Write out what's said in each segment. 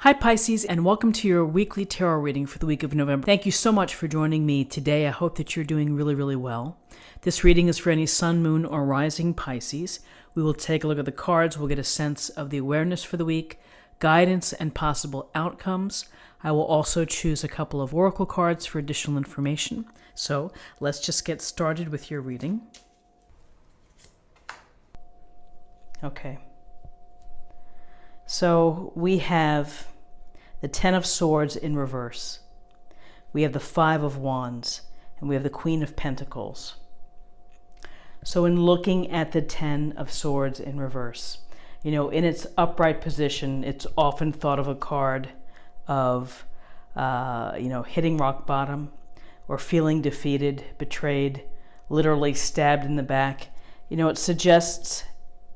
Hi Pisces, and welcome to your weekly tarot reading for the week of November. Thank you so much for joining me today. I hope that you're doing really well. This reading is for any sun, moon, or rising Pisces. We will take a look at the cards. We'll get a sense of the awareness for the week, guidance, and possible outcomes. I will also choose a couple of oracle cards for additional information. So let's just get started with your reading. Okay. So we have the Ten of Swords in reverse. We have the Five of Wands, and we have the Queen of Pentacles. So in looking at the Ten of Swords in reverse, in its upright position, it's often thought of a card of, hitting rock bottom or feeling defeated, betrayed, literally stabbed in the back. It suggests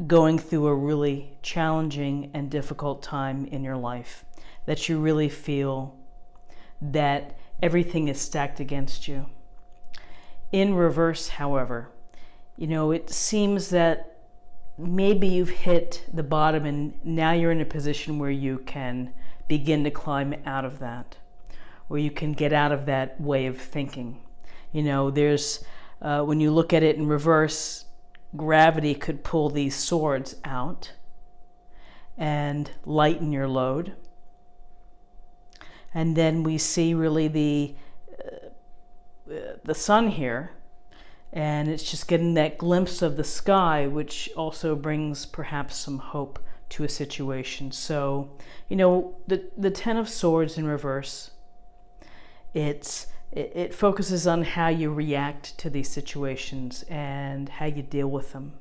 going through a really challenging and difficult time in your life, that you really feel that everything is stacked against you. In reverse, however, it seems that maybe you've hit the bottom and now you're in a position where you can begin to climb out of that, where you can get out of that way of thinking. There's, when you look at it in reverse, gravity could pull these swords out and lighten your load. And then we see really the sun here, and it's just getting that glimpse of the sky, which also brings perhaps some hope to a situation. So, the Ten of Swords in reverse, it focuses on how you react to these situations and how you deal with them.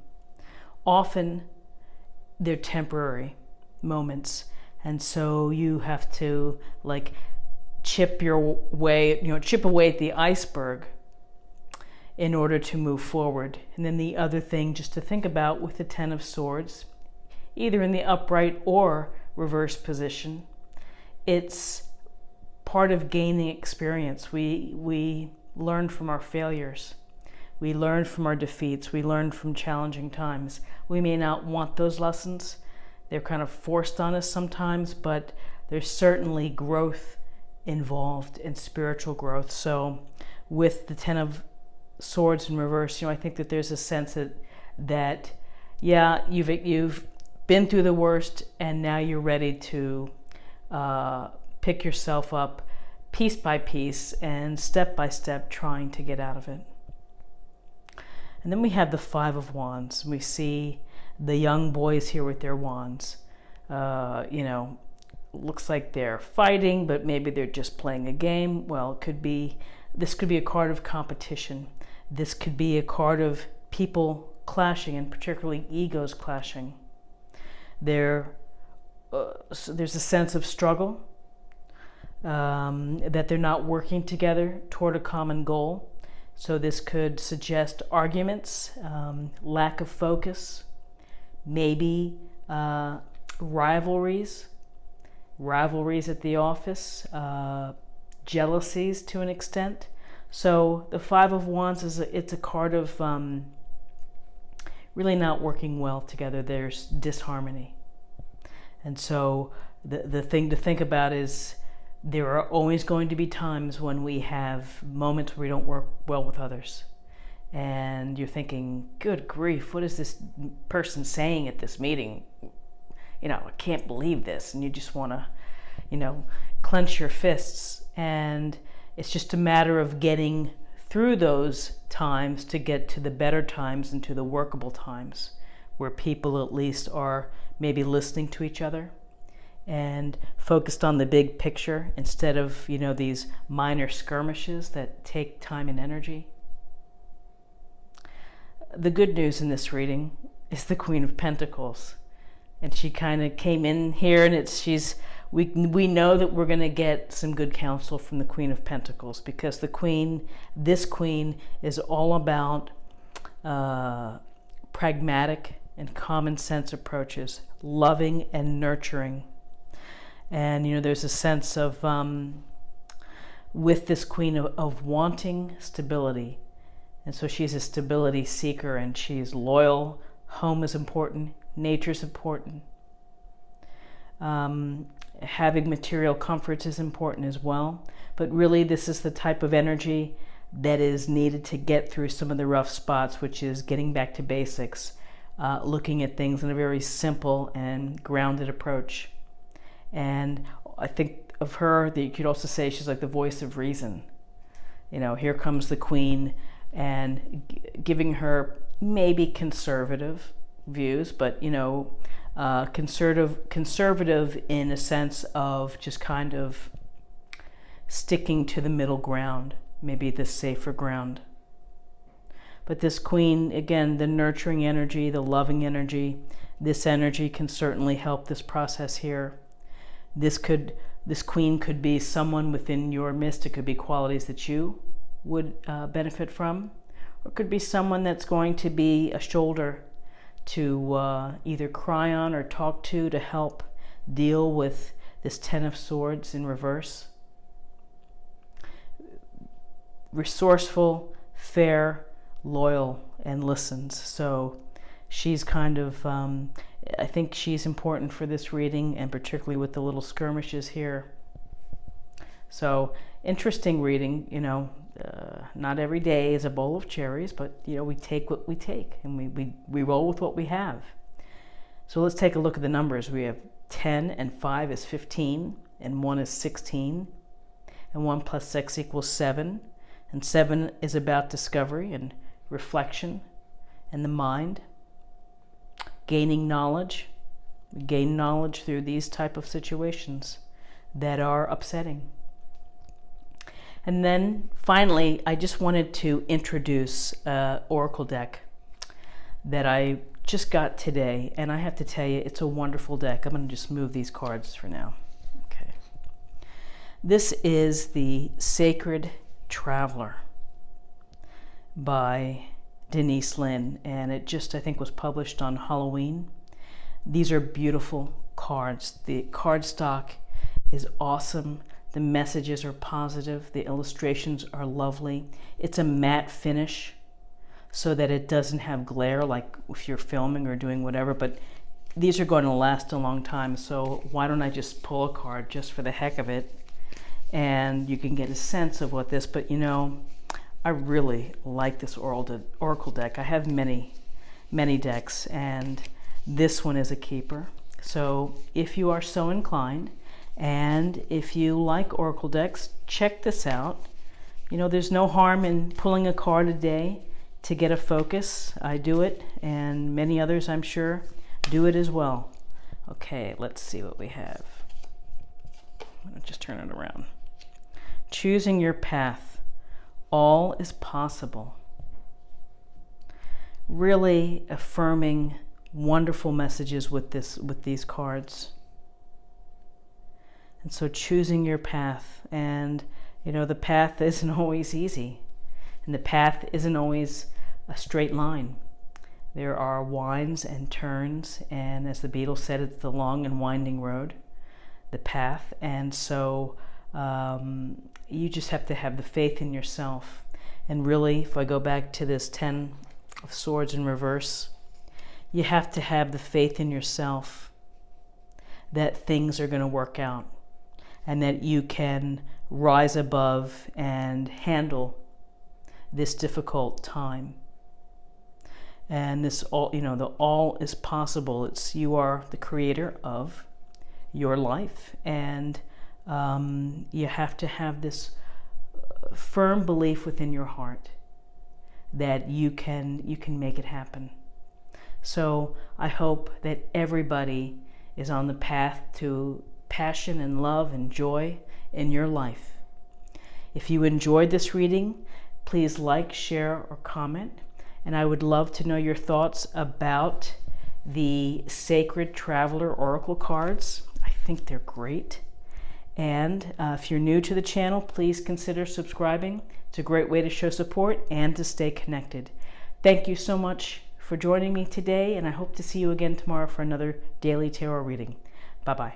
Often they're temporary moments, and so you have to chip away at the iceberg in order to move forward. And then the other thing just to think about with the Ten of Swords, either in the upright or reverse position, it's part of gaining experience. We learn from our failures. We learn from our defeats. We learn from challenging times. We may not want those lessons. They're kind of forced on us sometimes, but there's certainly growth involved in spiritual growth. So with the Ten of Swords in reverse, I think that there's a sense that you've been through the worst, and now you're ready to pick yourself up piece by piece and step by step, trying to get out of it. And then we have the Five of Wands. We see the young boys here with their wands. Looks like they're fighting, but maybe they're just playing a game. Well, this could be a card of competition. This could be a card of people clashing, and particularly egos clashing. There's a sense of struggle, that they're not working together toward a common goal. So this could suggest arguments, lack of focus, maybe rivalries at the office, jealousies to an extent. So the Five of Wands it's a card of really not working well together. There's disharmony. And so the thing to think about is there are always going to be times when we have moments where we don't work well with others. And you're thinking, good grief, what is this person saying at this meeting? I can't believe this. And you just want to, clench your fists. And it's just a matter of getting through those times to get to the better times and to the workable times where people at least are maybe listening to each other and focused on the big picture instead of, these minor skirmishes that take time and energy. The good news in this reading is the Queen of Pentacles. And she kind of came in here, and we know that we're going to get some good counsel from the Queen of Pentacles, because this queen is all about pragmatic and common sense approaches, loving and nurturing. And there's a sense of with this queen of wanting stability. And so she's a stability seeker, and she's loyal. Home is important. Nature's important. Having material comforts is important as well. But really, this is the type of energy that is needed to get through some of the rough spots, which is getting back to basics, looking at things in a very simple and grounded approach. And I think of her that you could also say she's like the voice of reason. You know, here comes the Queen, and giving her maybe conservative views, but you know, conservative in a sense of just kind of sticking to the middle ground, maybe the safer ground. But this Queen, again, the nurturing energy, the loving energy, this energy can certainly help this process here. This Queen could be someone within your midst. It could be qualities that you would benefit from, or it could be someone that's going to be a shoulder to either cry on or talk to help deal with this Ten of Swords in reverse. Resourceful, fair, loyal, and listens. So she's kind of, I think she's important for this reading, and particularly with the little skirmishes here. So interesting reading, you know. Not every day is a bowl of cherries, but you know, we take what we take, and we roll with what we have. So let's take a look at the numbers. We have 10 and 5 is 15, and 1 is 16, and 1 plus 6 equals 7, and 7 is about discovery and reflection and the mind, gaining knowledge. We gain knowledge through these type of situations that are upsetting. And then finally, I just wanted to introduce an oracle deck that I just got today, and I have to tell you, it's a wonderful deck. I'm going to just move these cards for now. Okay. This is the Sacred Traveler by Denise Linn, and it just, I think, was published on Halloween. These are beautiful cards. The cardstock is awesome. The messages are positive. The illustrations are lovely. It's a matte finish so that it doesn't have glare like if you're filming or doing whatever, but these are going to last a long time. So why don't I just pull a card just for the heck of it, and you can get a sense of what this, but you know, I really like this oracle deck. I have many decks, and this one is a keeper. So if you are so inclined, and if you like oracle decks, check this out. You know, there's no harm in pulling a card a day to get a focus. I do it, and many others, I'm sure, do it as well. Okay, let's see what we have. I'm going to just turn it around. Choosing your path. All is possible. Really affirming wonderful messages with these cards. And so choosing your path, and you know, the path isn't always easy, and the path isn't always a straight line. There are winds and turns, and as the Beatles said, it's the long and winding road, the path. And so you just have to have the faith in yourself. And really, if I go back to this 10 of Swords in reverse, you have to have the faith in yourself that things are going to work out, and that you can rise above and handle this difficult time. And this all, you know, the all is possible. It's, you are the creator of your life, and you have to have this firm belief within your heart that you can make it happen. So I hope that everybody is on the path to passion and love and joy in your life. If you enjoyed this reading, please like, share, or comment. And I would love to know your thoughts about the Sacred Traveler Oracle cards. I think they're great. And if you're new to the channel, please consider subscribing. It's a great way to show support and to stay connected. Thank you so much for joining me today, and I hope to see you again tomorrow for another daily tarot reading. Bye-bye.